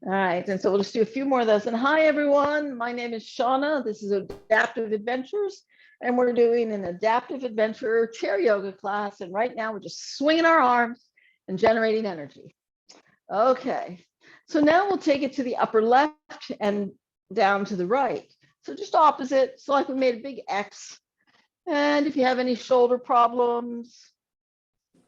All right, and so we'll just do a few more of those. And hi, everyone. My name is Shauna. This is Adaptive Adventures, and we're doing an Adaptive Adventure chair yoga class. And right now we're just swinging our arms and generating energy. Okay, so now we'll take it to the upper left and down to the right. So just opposite, so like we made a big X. And if you have any shoulder problems,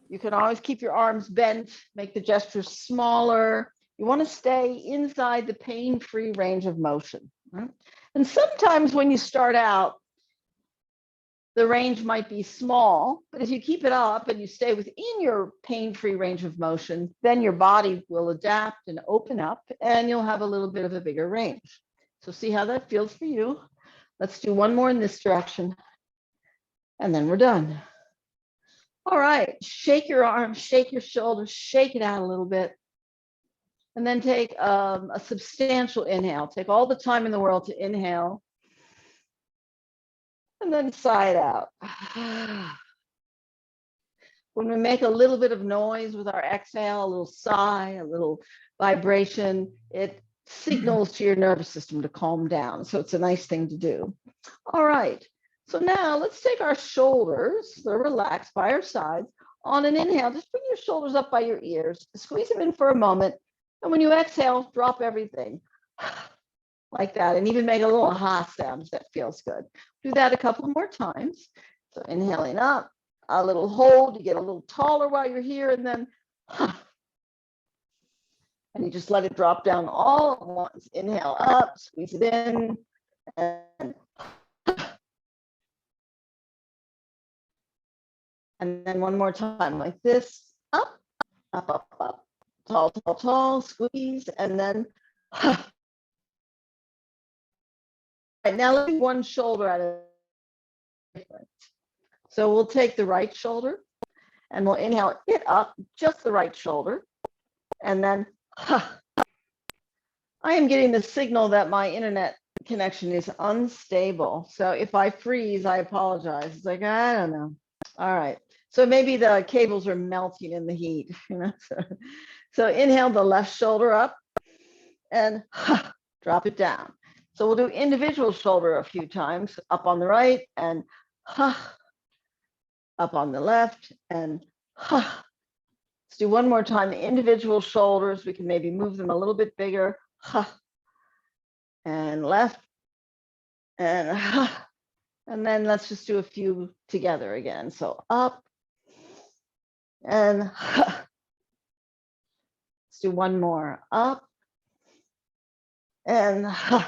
you can always keep your arms bent, make the gestures smaller. You want to stay inside the pain-free range of motion. Right? And sometimes when you start out, the range might be small, but if you keep it up and you stay within your pain-free range of motion, then your body will adapt and open up and you'll have a little bit of a bigger range. So see how that feels for you. Let's do one more in this direction and then we're done. All right, shake your arms, shake your shoulders, shake it out a little bit. And then take a substantial inhale. Take all the time in the world to inhale. And then sigh it out. When we make a little bit of noise with our exhale, a little sigh, a little vibration, it signals to your nervous system to calm down. So it's a nice thing to do. All right. So now let's take our shoulders, they're relaxed by our sides. On an inhale, just bring your shoulders up by your ears, squeeze them in for a moment. And when you exhale, drop everything like that, and even make a little ha sound if that feels good. Do that a couple more times. So inhaling up, a little hold, you get a little taller while you're here, and then and you just let it drop down all at once. Inhale up, squeeze it in, and then one more time like this, up, up, up, up. Tall, tall, tall, squeeze, and then right, now let's do one shoulder at a time. So we'll take the right shoulder and we'll inhale it up, just the right shoulder, and then I am getting the signal that my internet connection is unstable. So if I freeze, I apologize. It's like, I don't know. All right. So maybe the cables are melting in the heat, you know. So inhale the left shoulder up and drop it down. So we'll do individual shoulder a few times, up on the right and up on the left and let's do one more time. The individual shoulders, we can maybe move them a little bit bigger, and left and then let's just do a few together again. So up and let's do one more, up and all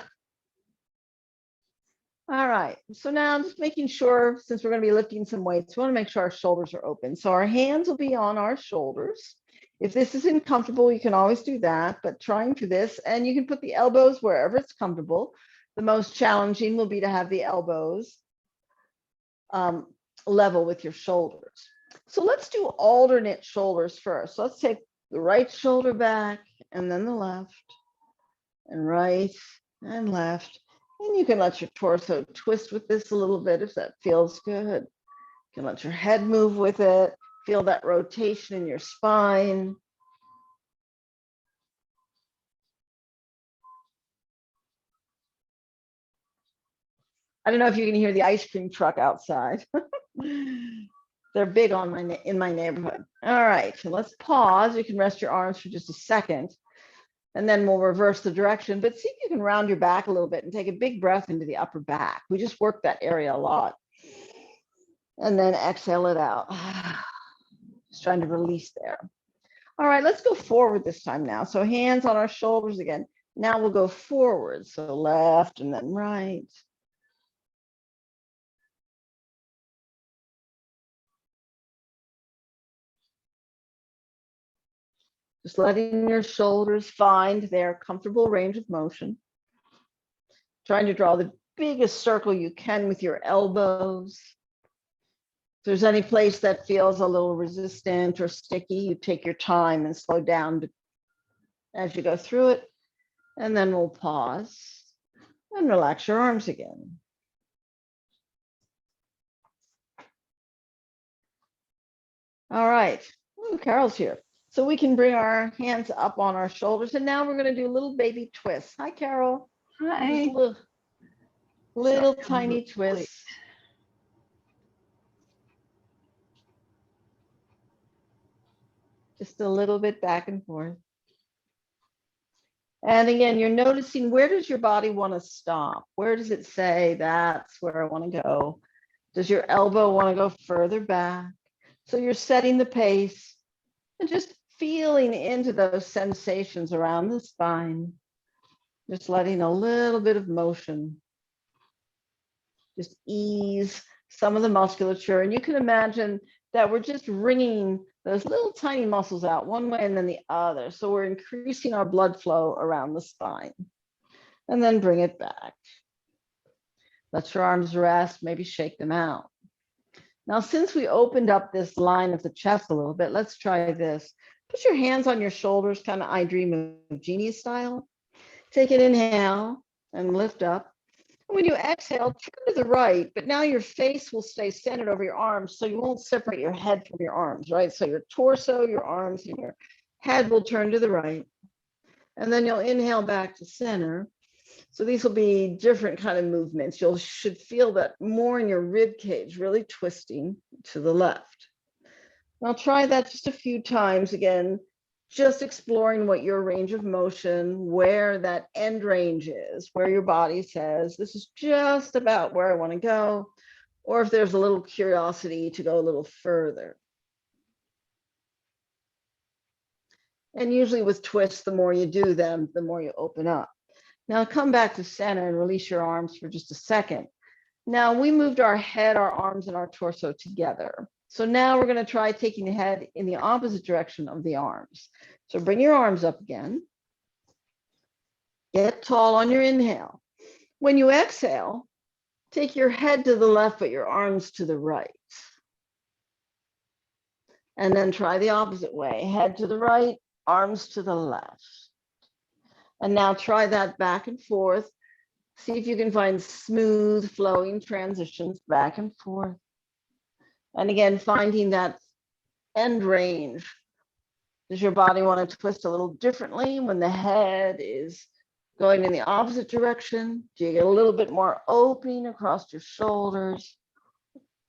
right. So now I'm just making sure, since we're going to be lifting some weights, we want to make sure our shoulders are open. So our hands will be on our shoulders. If this isn't comfortable, you can always do that, but trying for this, and you can put the elbows wherever it's comfortable. The most challenging will be to have the elbows level with your shoulders. So let's do alternate shoulders first. So let's take the right shoulder back and then the left and right and left. And you can let your torso twist with this a little bit if that feels good. You can let your head move with it. Feel that rotation in your spine. I don't know if you can hear the ice cream truck outside. They're big on in my neighborhood. All right, so let's pause. You can rest your arms for just a second, and then we'll reverse the direction. But see if you can round your back a little bit and take a big breath into the upper back. We just worked that area a lot. And then exhale it out. Just trying to release there. All right, let's go forward this time now. So hands on our shoulders again. Now we'll go forward. So left and then right. Just letting your shoulders find their comfortable range of motion. Trying to draw the biggest circle you can with your elbows. If there's any place that feels a little resistant or sticky, you take your time and slow down as you go through it. And then we'll pause and relax your arms again. All right. Ooh, Carol's here. So we can bring our hands up on our shoulders. And now we're going to do a little baby twist. Hi, Carol. Hi. Just little tiny twists. Just a little bit back and forth. And again, you're noticing, where does your body want to stop? Where does it say, that's where I want to go? Does your elbow want to go further back? So you're setting the pace and just feeling into those sensations around the spine. Just letting a little bit of motion just ease some of the musculature. And you can imagine that we're just wringing those little tiny muscles out one way and then the other. So we're increasing our blood flow around the spine. And then bring it back. Let your arms rest, maybe shake them out. Now, since we opened up this line of the chest a little bit, let's try this. Put your hands on your shoulders, kind of I Dream of Jeannie style. Take an inhale and lift up. And when you exhale, turn to the right, but now your face will stay centered over your arms, so you won't separate your head from your arms, right? So your torso, your arms, and your head will turn to the right. And then you'll inhale back to center. So these will be different kind of movements. You should feel that more in your rib cage, really twisting to the left. I'll try that just a few times again, just exploring what your range of motion, where that end range is, where your body says, this is just about where I want to go, or if there's a little curiosity to go a little further. And usually with twists, the more you do them, the more you open up. Now come back to center and release your arms for just a second. Now we moved our head, our arms, and our torso together. So now we're going to try taking the head in the opposite direction of the arms. So bring your arms up again. Get tall on your inhale. When you exhale, take your head to the left, but your arms to the right. And then try the opposite way. Head to the right, arms to the left. And now try that back and forth. See if you can find smooth flowing transitions back and forth. And again, finding that end range. Does your body want to twist a little differently when the head is going in the opposite direction? Do you get a little bit more opening across your shoulders?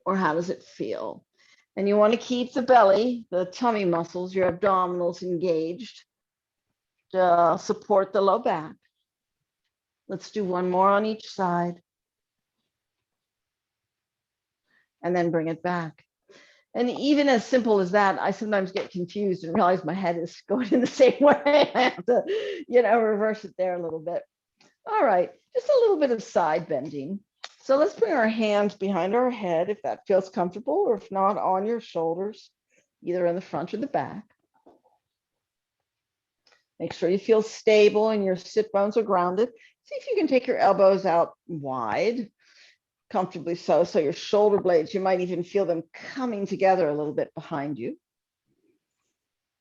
Or how does it feel? And you want to keep the belly, the tummy muscles, your abdominals engaged to support the low back. Let's do one more on each side. And then bring it back. And even as simple as that, I sometimes get confused and realize my head is going in the same way. I have to, reverse it there a little bit. All right, just a little bit of side bending. So let's bring our hands behind our head if that feels comfortable, or if not, on your shoulders, either in the front or the back. Make sure you feel stable and your sit bones are grounded. See if you can take your elbows out wide, comfortably so your shoulder blades, you might even feel them coming together a little bit behind you.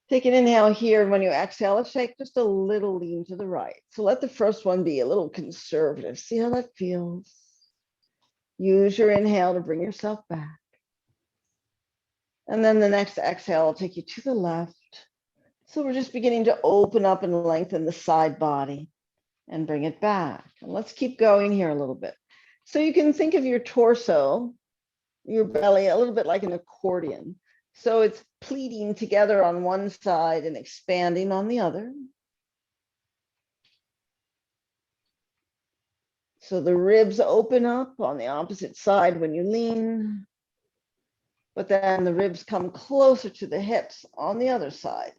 Take an inhale here, and when you exhale, let's take just a little lean to the right. So let the first one be a little conservative. See how that feels. Use your inhale to bring yourself back. And then the next exhale will take you to the left. So we're just beginning to open up and lengthen the side body and bring it back. And let's keep going here a little bit. So you can think of your torso, your belly, a little bit like an accordion. So it's pleating together on one side and expanding on the other. So the ribs open up on the opposite side when you lean, but then the ribs come closer to the hips on the other side.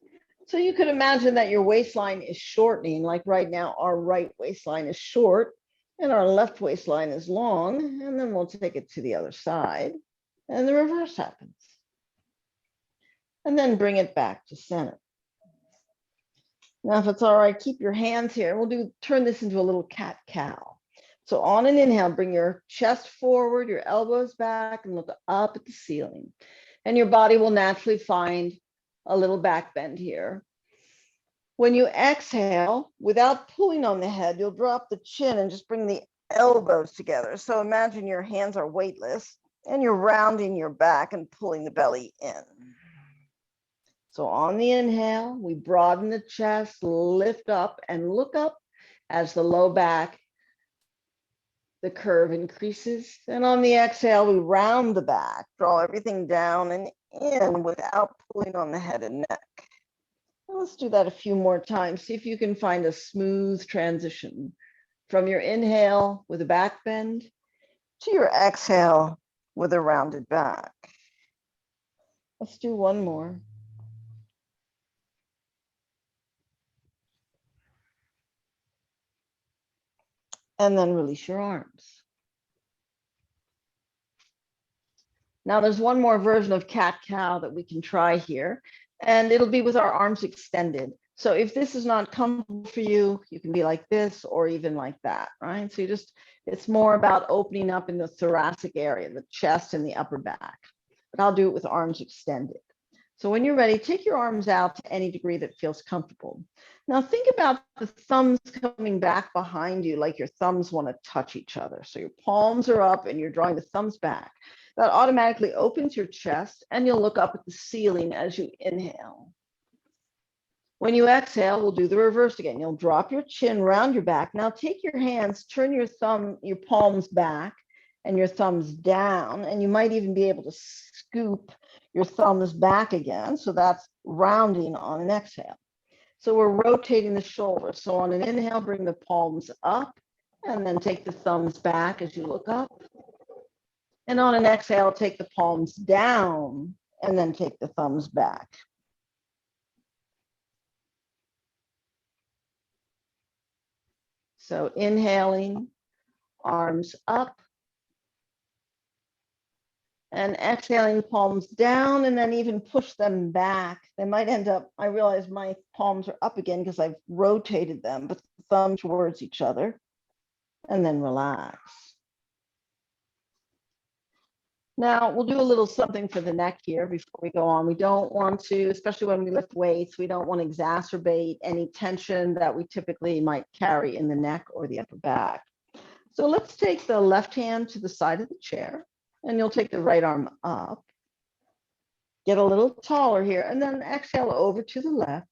So you could imagine that your waistline is shortening, like right now our right waistline is short and our left waistline is long, and then we'll take it to the other side and the reverse happens. And then bring it back to center. Now, if it's all right, keep your hands here. We'll turn this into a little cat-cow. So on an inhale, bring your chest forward, your elbows back, and look up at the ceiling. And your body will naturally find a little back bend here. When you exhale, without pulling on the head, you'll drop the chin and just bring the elbows together. So imagine your hands are weightless and you're rounding your back and pulling the belly in. So on the inhale, we broaden the chest, lift up and look up as the low back, the curve increases. And on the exhale, we round the back, draw everything down and in without pulling on the head and neck. And let's do that a few more times. See if you can find a smooth transition from your inhale with a back bend to your exhale with a rounded back. Let's do one more. And then release your arms. Now there's one more version of cat-cow that we can try here, and it'll be with our arms extended. So if this is not comfortable for you, you can be like this or even like that, right? So it's more about opening up in the thoracic area, the chest and the upper back. But I'll do it with arms extended. So when you're ready, take your arms out to any degree that feels comfortable. Now think about the thumbs coming back behind you, like your thumbs want to touch each other. So your palms are up and you're drawing the thumbs back. That automatically opens your chest and you'll look up at the ceiling as you inhale. When you exhale, we'll do the reverse again. You'll drop your chin, round your back. Now take your hands, turn your palms back and your thumbs down, and you might even be able to scoop your thumbs back again. So that's rounding on an exhale. So we're rotating the shoulders. So on an inhale, bring the palms up and then take the thumbs back as you look up. And on an exhale, take the palms down and then take the thumbs back. So inhaling, arms up, and exhaling, palms down, and then even push them back. They might end up, I realize my palms are up again because I've rotated them, but the thumbs towards each other, and then relax. Now we'll do a little something for the neck here before we go on. We don't want to, especially when we lift weights, we don't want to exacerbate any tension that we typically might carry in the neck or the upper back. So let's take the left hand to the side of the chair, and you'll take the right arm up. Get a little taller here, and then exhale over to the left.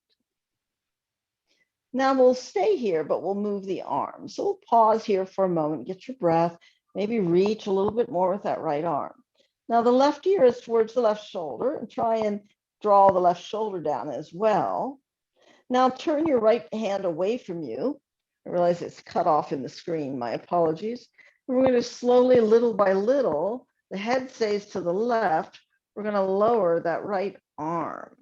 Now we'll stay here, but we'll move the arm. So we'll pause here for a moment, get your breath, maybe reach a little bit more with that right arm. Now the left ear is towards the left shoulder, and try and draw the left shoulder down as well. Now turn your right hand away from you. I realize it's cut off in the screen, my apologies. We're going to slowly, little by little, the head stays to the left. We're going to lower that right arm.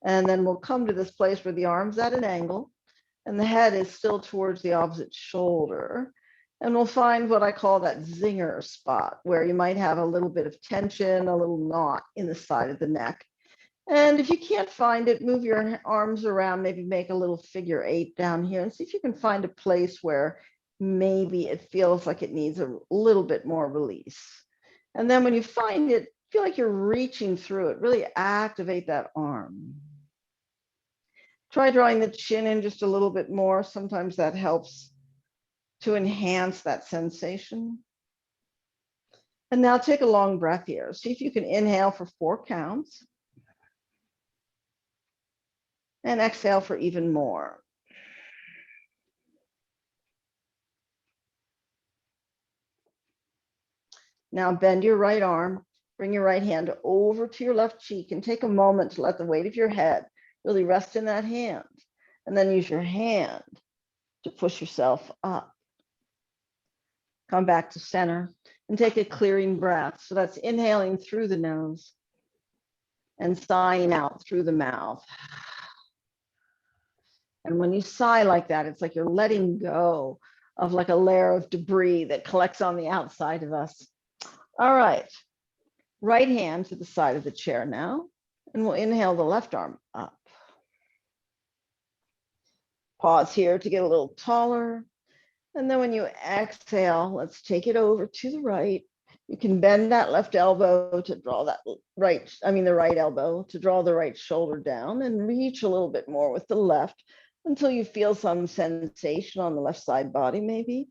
And then we'll come to this place where the arm's at an angle and the head is still towards the opposite shoulder. And we'll find what I call that zinger spot, where you might have a little bit of tension, a little knot in the side of the neck. And if you can't find it, move your arms around, maybe make a little figure 8 down here and see if you can find a place where maybe it feels like it needs a little bit more release. And then when you find it, feel like you're reaching through it, really activate that arm. Try drawing the chin in just a little bit more. Sometimes that helps to enhance that sensation. And now take a long breath here. See if you can inhale for 4 counts. And exhale for even more. Now bend your right arm, bring your right hand over to your left cheek and take a moment to let the weight of your head really rest in that hand. And then use your hand to push yourself up. Come back to center and take a clearing breath. So that's inhaling through the nose and sighing out through the mouth. And when you sigh like that, it's like you're letting go of like a layer of debris that collects on the outside of us. All right, right hand to the side of the chair now, and we'll inhale the left arm up. Pause here to get a little taller. And then when you exhale, let's take it over to the right. You can bend that left elbow to draw that the right elbow to draw the right shoulder down and reach a little bit more with the left until you feel some sensation on the left side body maybe.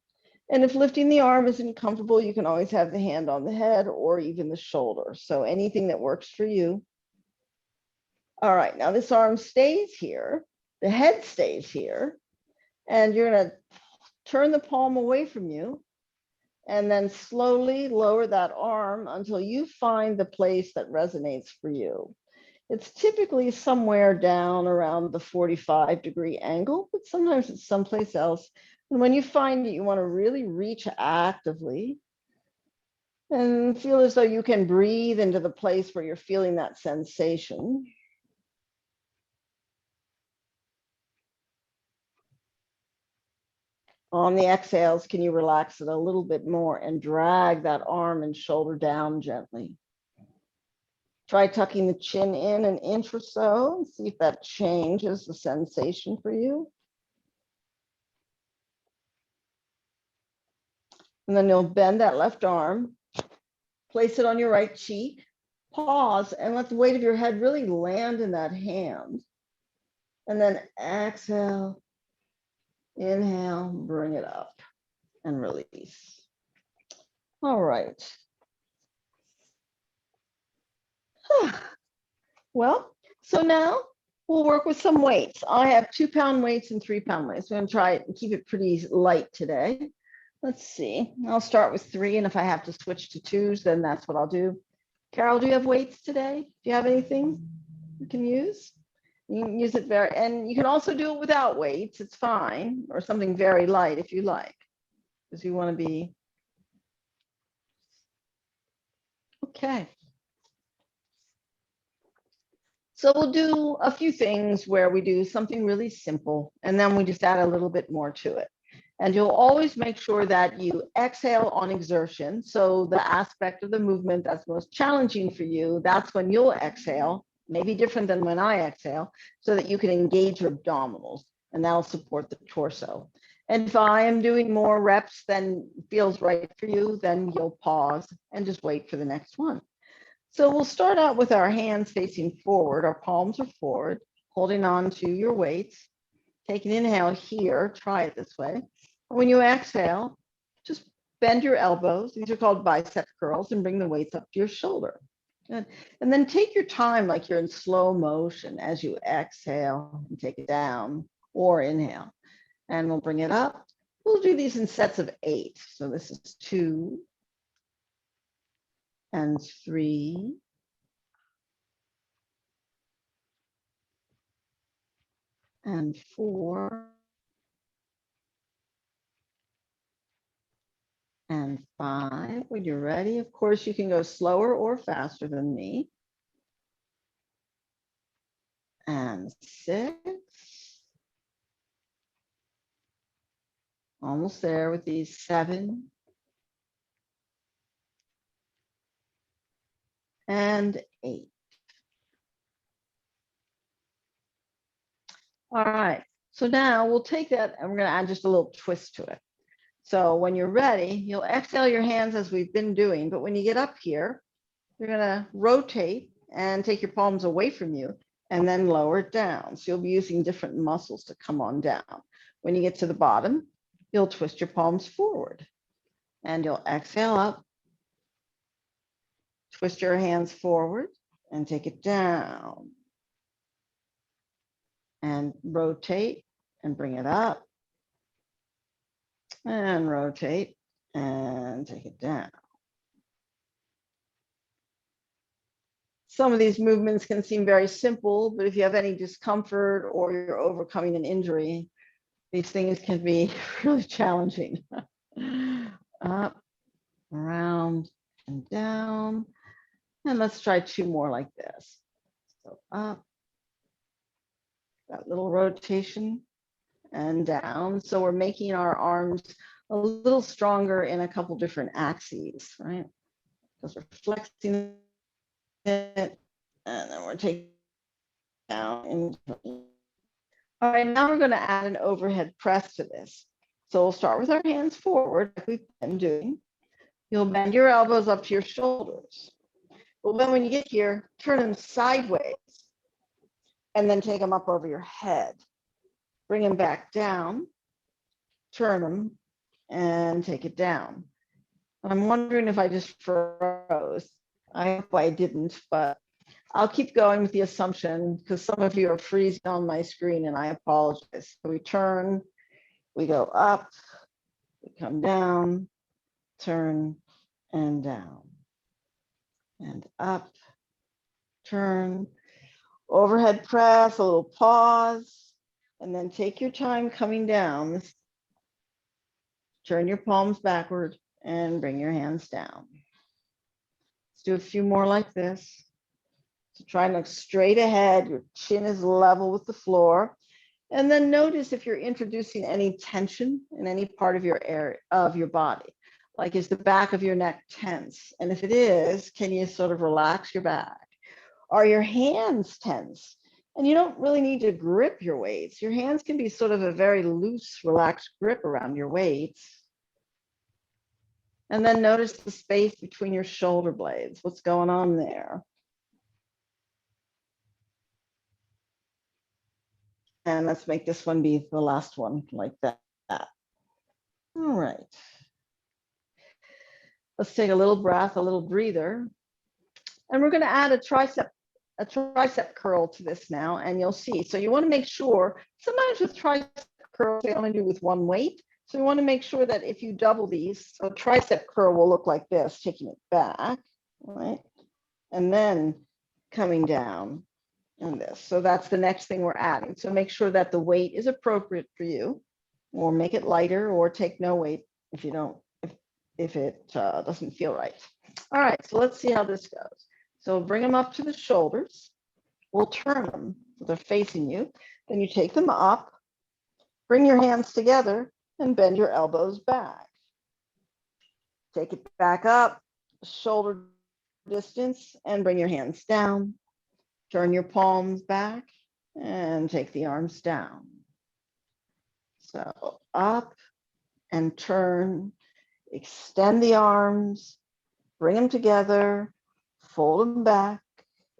And if lifting the arm isn't comfortable, you can always have the hand on the head or even the shoulder. So anything that works for you. All right, now this arm stays here, the head stays here, and you're gonna turn the palm away from you and then slowly lower that arm until you find the place that resonates for you. It's typically somewhere down around the 45-degree angle, but sometimes it's someplace else. And when you find it, you want to really reach actively and feel as though you can breathe into the place where you're feeling that sensation. On the exhales, can you relax it a little bit more and drag that arm and shoulder down gently? Try tucking the chin in an inch or so and see if that changes the sensation for you. And then you'll bend that left arm, place it on your right cheek, pause, and let the weight of your head really land in that hand. And then exhale, inhale, bring it up and release. All right. Well, so now we'll work with some weights. I have 2-pound weights and 3-pound weights. I'm going to try it and keep it pretty light today. Let's see. I'll start with 3, and if I have to switch to 2s, then that's what I'll do. Carol, do you have weights today? Do you have anything you can use? You can use it and you can also do it without weights. It's fine, or something very light if you like, because you want to be okay. So we'll do a few things where we do something really simple, and then we just add a little bit more to it. And you'll always make sure that you exhale on exertion. So the aspect of the movement that's most challenging for you, that's when you'll exhale, maybe different than when I exhale, so that you can engage your abdominals, and that'll support the torso. And if I am doing more reps than feels right for you, then you'll pause and just wait for the next one. So we'll start out with our hands facing forward. Our palms are forward, holding on to your weights. Take an inhale here. Try it this way. When you exhale, just bend your elbows. These are called bicep curls, and bring the weights up to your shoulder. Good. And then take your time like you're in slow motion as you exhale and take it down, or inhale. And we'll bring it up. We'll do these in sets of 8. So this is 2 and 3 and 4 and 5. When you're ready, of course, you can go slower or faster than me. And 6. Almost there with these 7 and 8. All right, so now we'll take that and we're going to add just a little twist to it. So when you're ready, you'll exhale your hands as we've been doing, but when you get up here, you're going to rotate and take your palms away from you and then lower it down. So you'll be using different muscles to come on down. When you get to the bottom, you'll twist your palms forward and you'll exhale up, twist your hands forward and take it down. And rotate and bring it up. And rotate and take it down. Some of these movements can seem very simple, but if you have any discomfort or you're overcoming an injury, these things can be really challenging. Up, around, and down. And let's try 2 more like this. So up, that little rotation, and down. So we're making our arms a little stronger in a couple different axes, right? Because we're flexing it, and then we're taking down. All right, now we're going to add an overhead press to this. So we'll start with our hands forward, like we've been doing. You'll bend your elbows up to your shoulders. But then when you get here, turn them sideways, and then take them up over your head. Bring them back down, turn them, and take it down. I'm wondering if I just froze. I hope I didn't, but I'll keep going with the assumption because some of you are freezing on my screen and I apologize. So we turn, we go up, we come down, turn and down and up, turn, overhead press, a little pause, and then take your time coming down. Turn your palms backward and bring your hands down. Let's do a few more like this. So try and look straight ahead. Your chin is level with the floor. And then notice if you're introducing any tension in any part of your area of your body. Like, is the back of your neck tense? And if it is, can you sort of relax your back? Are your hands tense? And you don't really need to grip your weights. Your hands can be sort of a very loose, relaxed grip around your weights. And then notice the space between your shoulder blades. What's going on there? And let's make this one be the last one like that. All right. Let's take a little breath, a little breather. And we're going to add a tricep curl to this now, and you'll see. So you want to make sure, sometimes with tricep curls, they only do with one weight. So you want to make sure that if you double these, so tricep curl will look like this, taking it back, right? And then coming down and this. So that's the next thing we're adding. So make sure that the weight is appropriate for you, or make it lighter, or take no weight if you don't, if it doesn't feel right. All right, so let's see how this goes. So bring them up to the shoulders. We'll turn them so they're facing you. Then you take them up, bring your hands together and bend your elbows back. Take it back up, shoulder distance, and bring your hands down. Turn your palms back and take the arms down. So up and turn, extend the arms, bring them together, fold them back,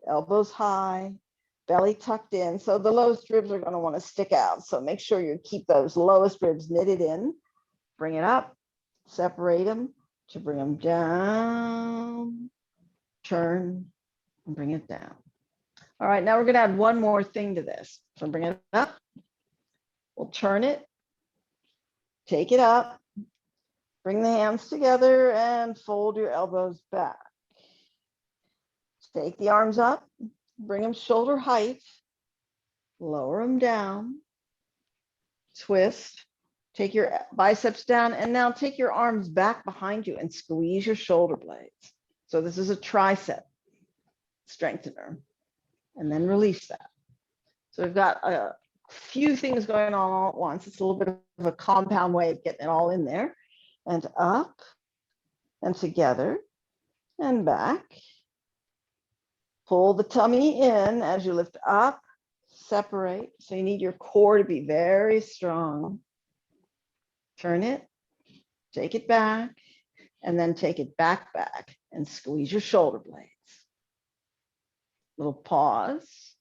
elbows high, belly tucked in. So the lowest ribs are going to want to stick out. So make sure you keep those lowest ribs knitted in. Bring it up, separate them to bring them down, turn, and bring it down. All right, now we're going to add one more thing to this. So bring it up, we'll turn it, take it up, bring the hands together and fold your elbows back. Take the arms up, bring them shoulder height, lower them down, twist, take your biceps down, and now take your arms back behind you and squeeze your shoulder blades. So this is a tricep strengthener, and then release that. So we've got a few things going on all at once. It's a little bit of a compound way of getting it all in there. And up and together and back. Pull the tummy in as you lift up, separate. So you need your core to be very strong. Turn it, take it back, and then take it back and squeeze your shoulder blades. Little pause,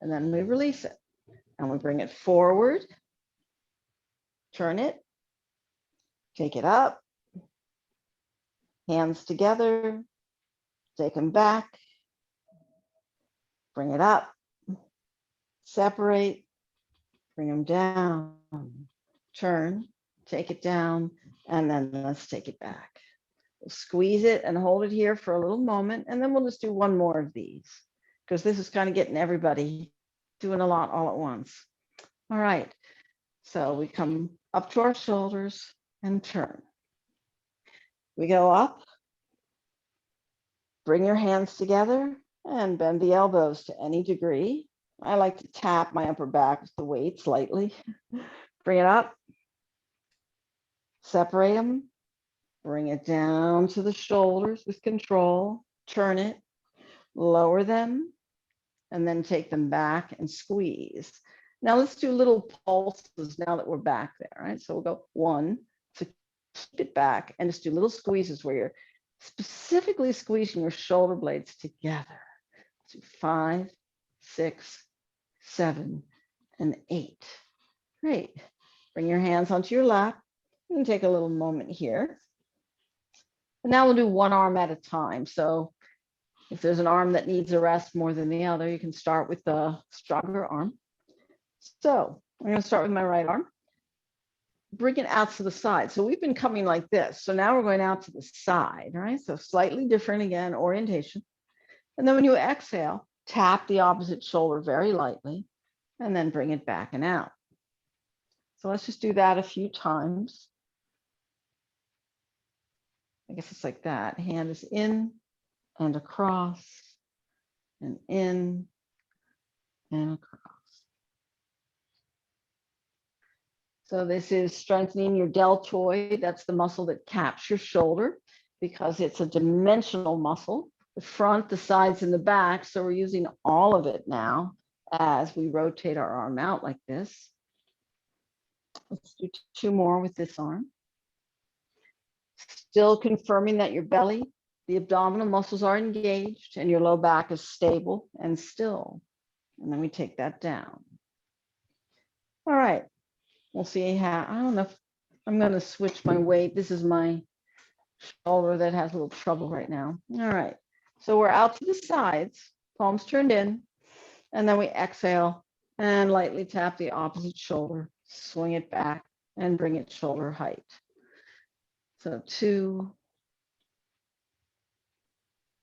and then we release it. And we bring it forward, turn it, take it up, hands together, take them back, bring it up, separate, bring them down, turn, take it down, and then let's take it back. We'll squeeze it and hold it here for a little moment, and then we'll just do one more of these because this is kind of getting everybody doing a lot all at once. All right, so we come up to our shoulders and turn. We go up, bring your hands together and bend the elbows to any degree. I like to tap my upper back with the weight slightly. Bring it up, separate them, bring it down to the shoulders with control, turn it, lower them, and then take them back and squeeze. Now let's do little pulses now that we're back there, right? So we'll go 1, so keep it back and just do little squeezes where you're specifically squeezing your shoulder blades together. So 5, 6, 7, and 8. Great. Bring your hands onto your lap and take a little moment here. And now we'll do one arm at a time. So If there's an arm that needs a rest more than the other, you can start with the stronger arm. So I'm going to start with my right arm. Bring it out to the side. So we've been coming like this. So now we're going out to the side, right? So slightly different again, orientation. And then when you exhale, tap the opposite shoulder very lightly and then bring it back and out. So let's just do that a few times. I guess it's like that. Hand is in and across and in and across. So this is strengthening your deltoid. That's the muscle that caps your shoulder because it's a dimensional muscle, the front, the sides, and the back. So we're using all of it now as we rotate our arm out like this. Let's do 2 more with this arm. Still confirming that your belly, the abdominal muscles are engaged and your low back is stable and still. And then we take that down. All right. We'll see how, I don't know if I'm going to switch my weight. This is my shoulder that has a little trouble right now. All right. So we're out to the sides, palms turned in, and then we exhale and lightly tap the opposite shoulder, swing it back and bring it shoulder height. So 2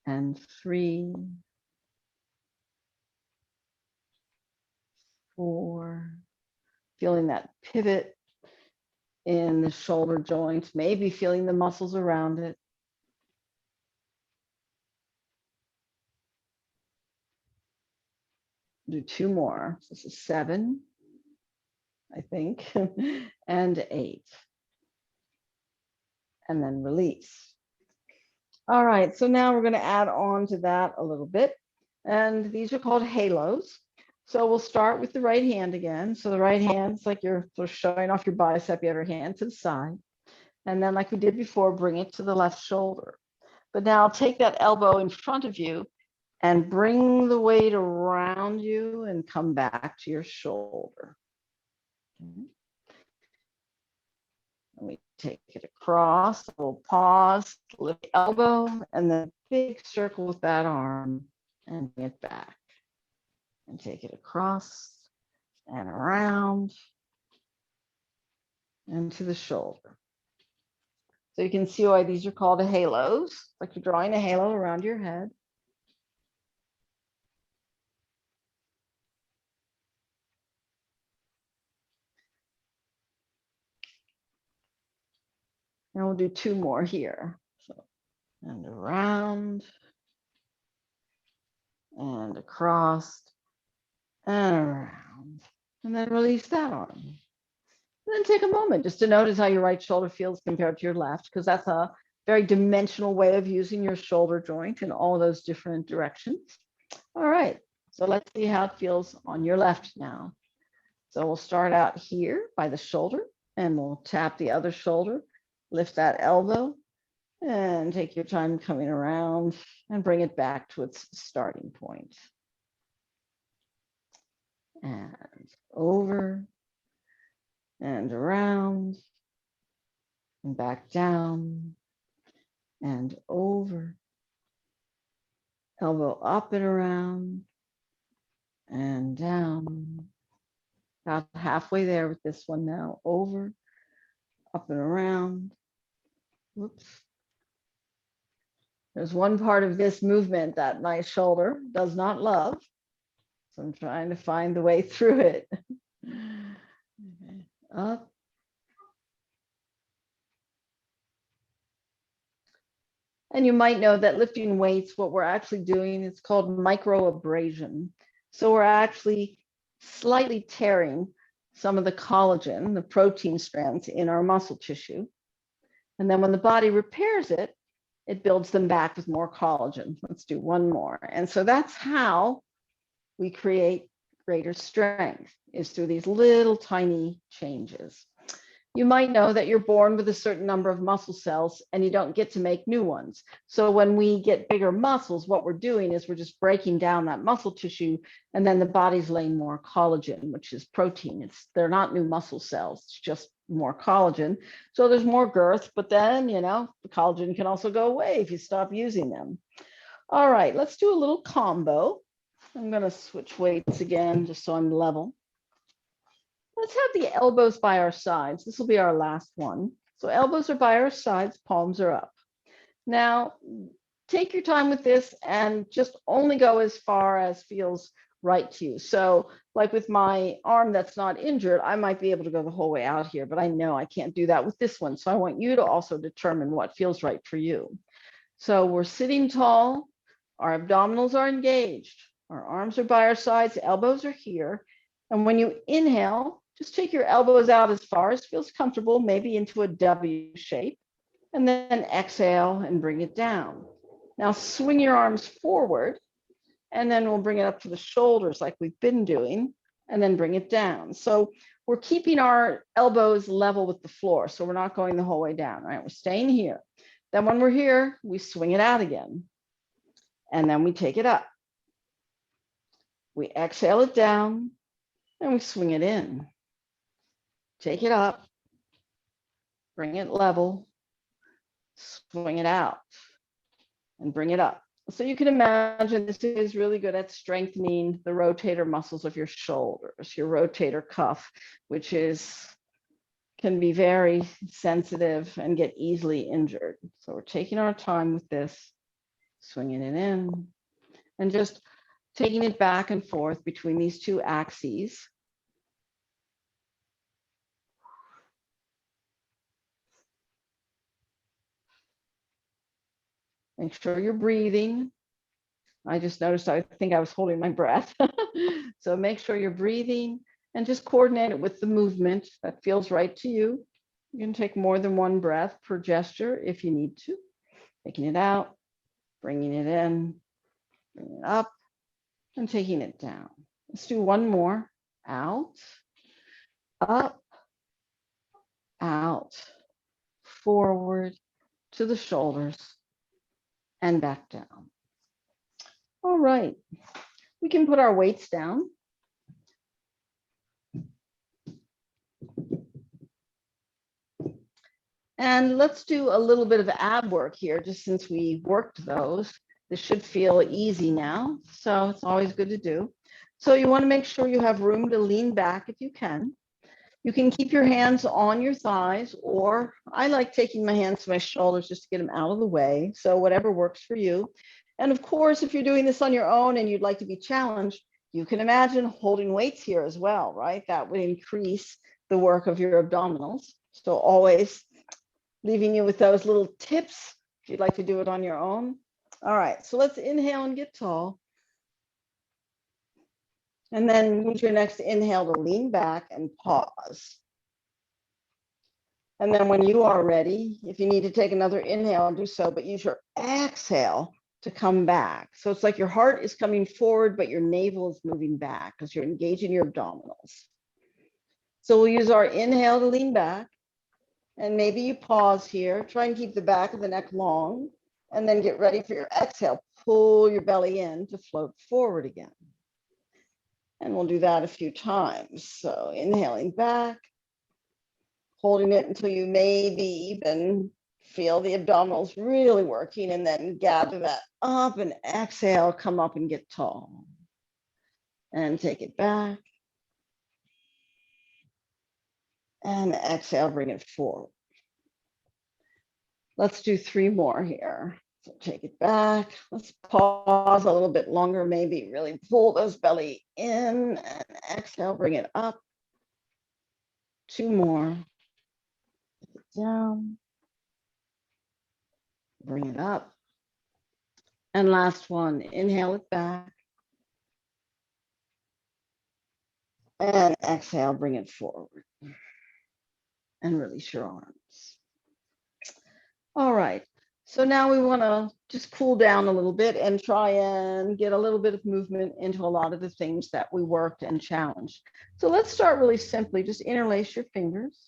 and 3, 4, feeling that pivot in the shoulder joint, maybe feeling the muscles around it. Do 2 more. This is 7, I think, and 8. And then release. All right, so now we're going to add on to that a little bit. And these are called halos. So we'll start with the right hand again. So the right hand's like you're sort of showing off your bicep, you have your hand to the side. And then like we did before, bring it to the left shoulder. But now take that elbow in front of you and bring the weight around you and come back to your shoulder. Okay. And we take it across, we'll pause, lift the elbow, and then big circle with that arm and bring it back. And take it across and around and to the shoulder. So you can see why these are called halos, like you're drawing a halo around your head. And we'll do 2 more here. So, and around and across and around. And then release that arm. And then take a moment just to notice how your right shoulder feels compared to your left, because that's a very dimensional way of using your shoulder joint in all those different directions. All right, so let's see how it feels on your left now. So we'll start out here by the shoulder and we'll tap the other shoulder, lift that elbow and take your time coming around and bring it back to its starting point. And over and around and back down and over, elbow up and around and down. About halfway there with this one now. Over, up and around. Whoops. There's one part of this movement that my shoulder does not love. So I'm trying to find the way through it. Okay. Up. And you might know that lifting weights, what we're actually doing, it's called microabrasion. So we're actually slightly tearing some of the collagen, the protein strands in our muscle tissue. And then when the body repairs it, it builds them back with more collagen. Let's do 1 more. And so that's how we create greater strength, is through these little tiny changes. You might know that you're born with a certain number of muscle cells and you don't get to make new ones. So when we get bigger muscles, what we're doing is we're just breaking down that muscle tissue, and then the body's laying more collagen, which is protein. They're not new muscle cells, it's just more collagen. So there's more girth, but then, the collagen can also go away if you stop using them. All right, let's do a little combo. I'm going to switch weights again, just so I'm level. Let's have the elbows by our sides. This will be our last one. So elbows are by our sides, palms are up. Now, take your time with this and just only go as far as feels right to you. So like with my arm that's not injured, I might be able to go the whole way out here, but I know I can't do that with this one. So I want you to also determine what feels right for you. So we're sitting tall, our abdominals are engaged, our arms are by our sides, elbows are here. And when you inhale, just take your elbows out as far as feels comfortable, maybe into a W shape, and then exhale and bring it down. Now swing your arms forward, and then we'll bring it up to the shoulders like we've been doing, and then bring it down. So we're keeping our elbows level with the floor, so we're not going the whole way down, right? We're staying here. Then when we're here, we swing it out again, and then we take it up. We exhale it down, and we swing it in. Take it up, bring it level, swing it out, and bring it up. So you can imagine this is really good at strengthening the rotator muscles of your shoulders, your rotator cuff, which can be very sensitive and get easily injured. So we're taking our time with this, swinging it in, and just taking it back and forth between these two axes. Make sure you're breathing. I just noticed, I think I was holding my breath. So make sure you're breathing and just coordinate it with the movement that feels right to you. You can take more than one breath per gesture if you need to. Taking it out, bringing it in, bringing it up, and taking it down. Let's do one more. Out, up, out, forward to the shoulders, and back down. All right, we can put our weights down. And let's do a little bit of ab work here, just since we worked those. This should feel easy now, so it's always good to do. So you want to make sure you have room to lean back if you can. You can keep your hands on your thighs, or I like taking my hands to my shoulders just to get them out of the way. So whatever works for you. And of course, if you're doing this on your own and you'd like to be challenged, you can imagine holding weights here as well, right? That would increase the work of your abdominals. So always leaving you with those little tips if you'd like to do it on your own. All right, so let's inhale and get tall. And then use your next inhale to lean back and pause. And then when you are ready, if you need to take another inhale, do so, but use your exhale to come back. So it's like your heart is coming forward, but your navel is moving back because you're engaging your abdominals. So we'll use our inhale to lean back. And maybe you pause here, try and keep the back of the neck long, and then get ready for your exhale. Pull your belly in to float forward again. And we'll do that a few times. So inhaling back, holding it until you maybe even feel the abdominals really working, and then gather that up and exhale, come up and get tall. And take it back. And exhale, bring it forward. Let's do 3 more here. So take it back. Let's pause a little bit longer, maybe really pull those belly in, and exhale, bring it up. 2 more. Take it down. Bring it up. And last one, inhale it back. And exhale, bring it forward. And release your arms. All right. So now we want to just cool down a little bit and try and get a little bit of movement into a lot of the things that we worked and challenged. So let's start really simply. Just interlace your fingers.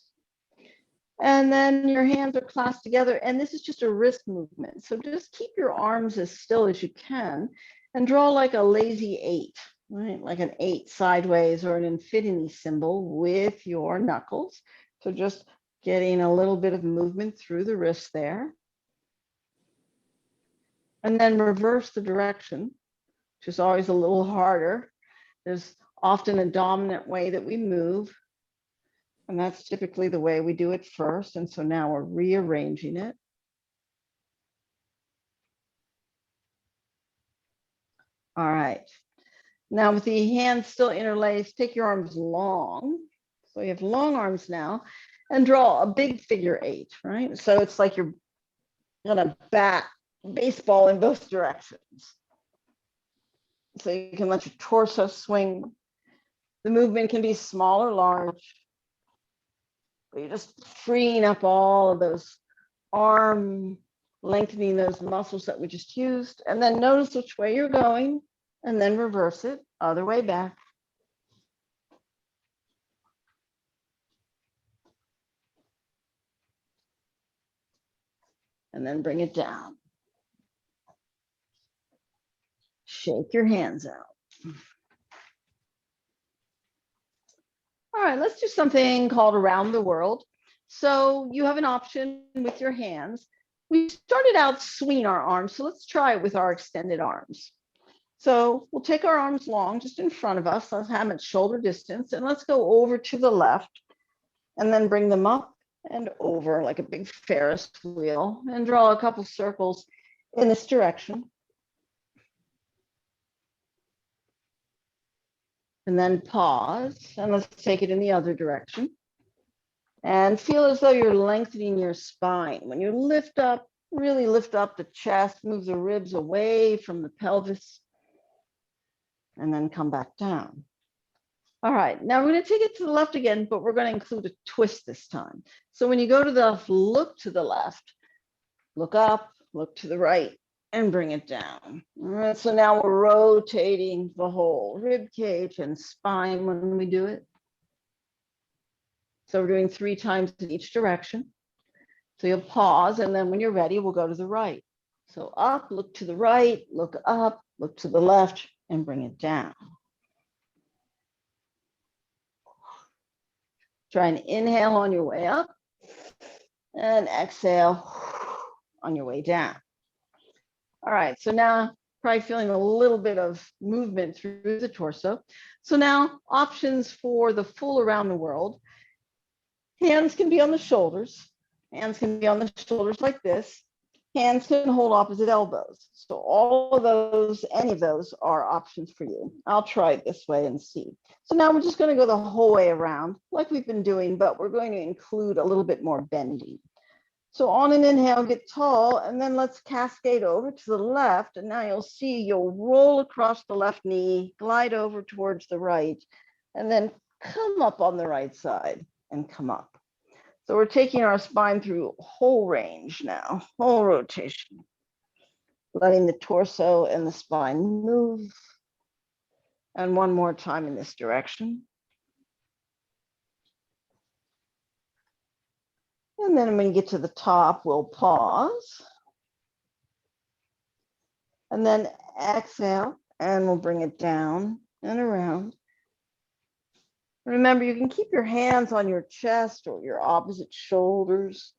And then your hands are clasped together. And this is just a wrist movement. So just keep your arms as still as you can and draw like a lazy 8, right? Like an 8 sideways or an infinity symbol with your knuckles. So just getting a little bit of movement through the wrist there. and then reverse the direction, which is always a little harder. There's often a dominant way that we move, and that's typically the way we do it first. And so now we're rearranging it. All right. Now with the hands still interlaced, take your arms long. So you have long arms now, and draw a big figure 8, right? So it's like you're gonna bat baseball in both directions. So you can let your torso swing. The movement can be small or large. But you're just freeing up all of those arm, lengthening those muscles that we just used. And then notice which way you're going, and then reverse it, other way back. And then bring it down. Shake your hands out. All right, let's do something called around the world. So you have an option with your hands. We started out swinging our arms, so let's try it with our extended arms. So we'll take our arms long, just in front of us. Let's have them at shoulder distance, and let's go over to the left, and then bring them up and over like a big Ferris wheel, and draw a couple circles in this direction. And then pause, and let's take it in the other direction. And feel as though you're lengthening your spine. When you lift up, really lift up the chest, move the ribs away from the pelvis, and then come back down. All right, now we're going to take it to the left again, but we're going to include a twist this time. So when you go to the left, look to the left, look up, look to the right, and bring it down. All right, so now we're rotating the whole rib cage and spine when we do it. So we're doing 3 times in each direction. So you'll pause, and then when you're ready, we'll go to the right. So up, look to the right, look up, look to the left, and bring it down. Try and inhale on your way up, and exhale on your way down. All right, so now probably feeling a little bit of movement through the torso. So now options for the full around the world. Hands can be on the shoulders. Hands can be on the shoulders like this. Hands can hold opposite elbows. So all of those, any of those are options for you. I'll try it this way and see. So now we're just going to go the whole way around like we've been doing, but we're going to include a little bit more bending. So on an inhale, get tall, and then let's cascade over to the left. And now you'll see you'll roll across the left knee, glide over towards the right, and then come up on the right side and come up. So we're taking our spine through whole range now, whole rotation, letting the torso and the spine move. And one more time in this direction. And then when you get to the top, we'll pause. And then exhale, and we'll bring it down and around. Remember, you can keep your hands on your chest or your opposite shoulders.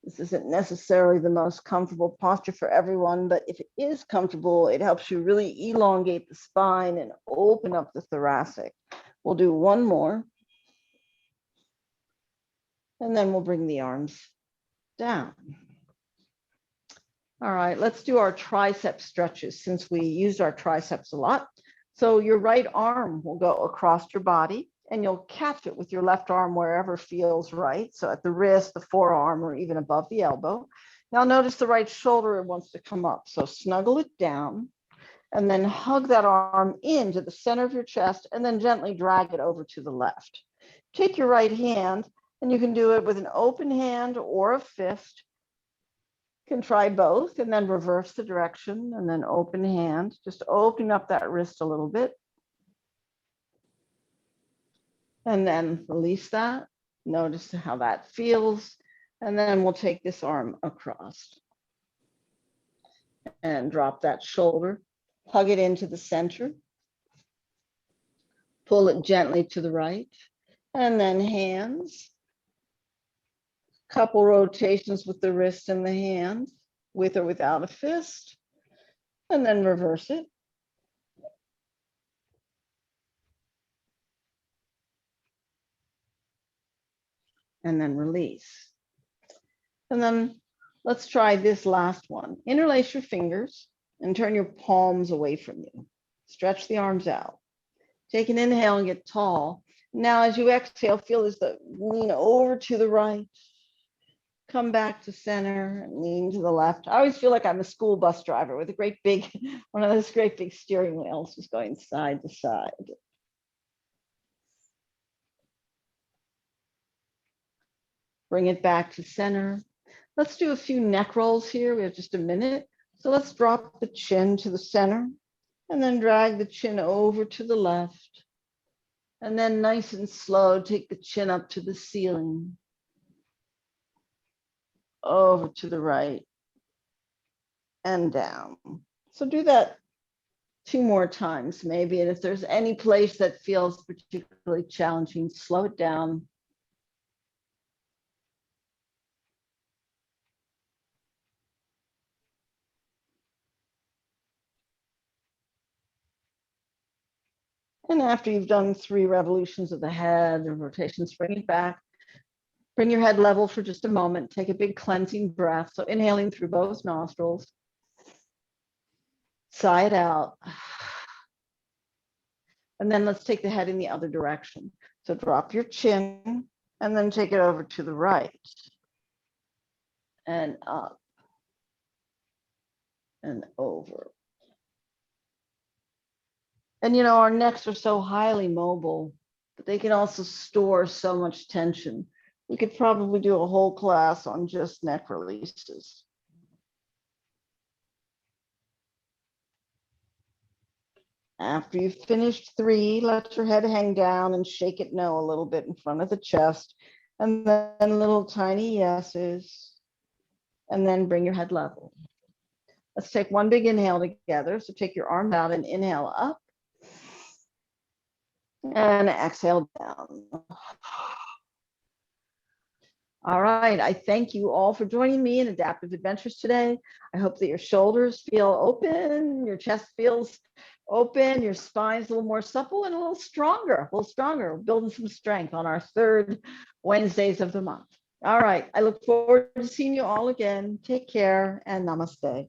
This isn't necessarily the most comfortable posture for everyone, but if it is comfortable, it helps you really elongate the spine and open up the thoracic. We'll do one more. And then we'll bring the arms down. All right, let's do our tricep stretches since we used our triceps a lot. So your right arm will go across your body, and you'll catch it with your left arm wherever feels right. So at the wrist, the forearm, or even above the elbow. Now notice the right shoulder wants to come up. So snuggle it down, and then hug that arm into the center of your chest, and then gently drag it over to the left. Take your right hand, and you can do it with an open hand or a fist. You can try both, and then reverse the direction, and then open hand. Just open up that wrist a little bit. And then release that. Notice how that feels. And then we'll take this arm across. And drop that shoulder. Hug it into the center. Pull it gently to the right. And then hands. Couple rotations with the wrist and the hand. with or without a fist, and then reverse it. And then release. And then let's try this last one. Interlace your fingers and turn your palms away from you. Stretch the arms out. Take an inhale and get tall. Now, as you exhale, feel as though lean over to the right, come back to center and lean to the left. I always feel like I'm a school bus driver with a great big, one of those great big steering wheels just going side to side. Bring it back to center. Let's do a few neck rolls here. We have just a minute. So let's drop the chin to the center and then drag the chin over to the left. And then nice and slow, take the chin up to the ceiling, over to the right and down. So do that 2 more times maybe. And if there's any place that feels particularly challenging, slow it down. And after you've done 3 revolutions of the head and rotations, bring it back. Bring your head level for just a moment. Take a big cleansing breath. So inhaling through both nostrils. Sigh it out. And then let's take the head in the other direction. So drop your chin and then take it over to the right and up and over. And you know, our necks are so highly mobile, but they can also store so much tension. We could probably do a whole class on just neck releases. After you've finished 3, let your head hang down and shake it no a little bit in front of the chest, and then little tiny yeses, and then bring your head level. Let's take one big inhale together. So take your arm out and inhale up, and exhale down. All right, I thank you all for joining me in Adaptive Adventures today. I hope that your shoulders feel open, your chest feels open, your spine's a little more supple and a little stronger, building some strength on our 3rd Wednesdays of the month. All right, I look forward to seeing you all again. Take care and namaste.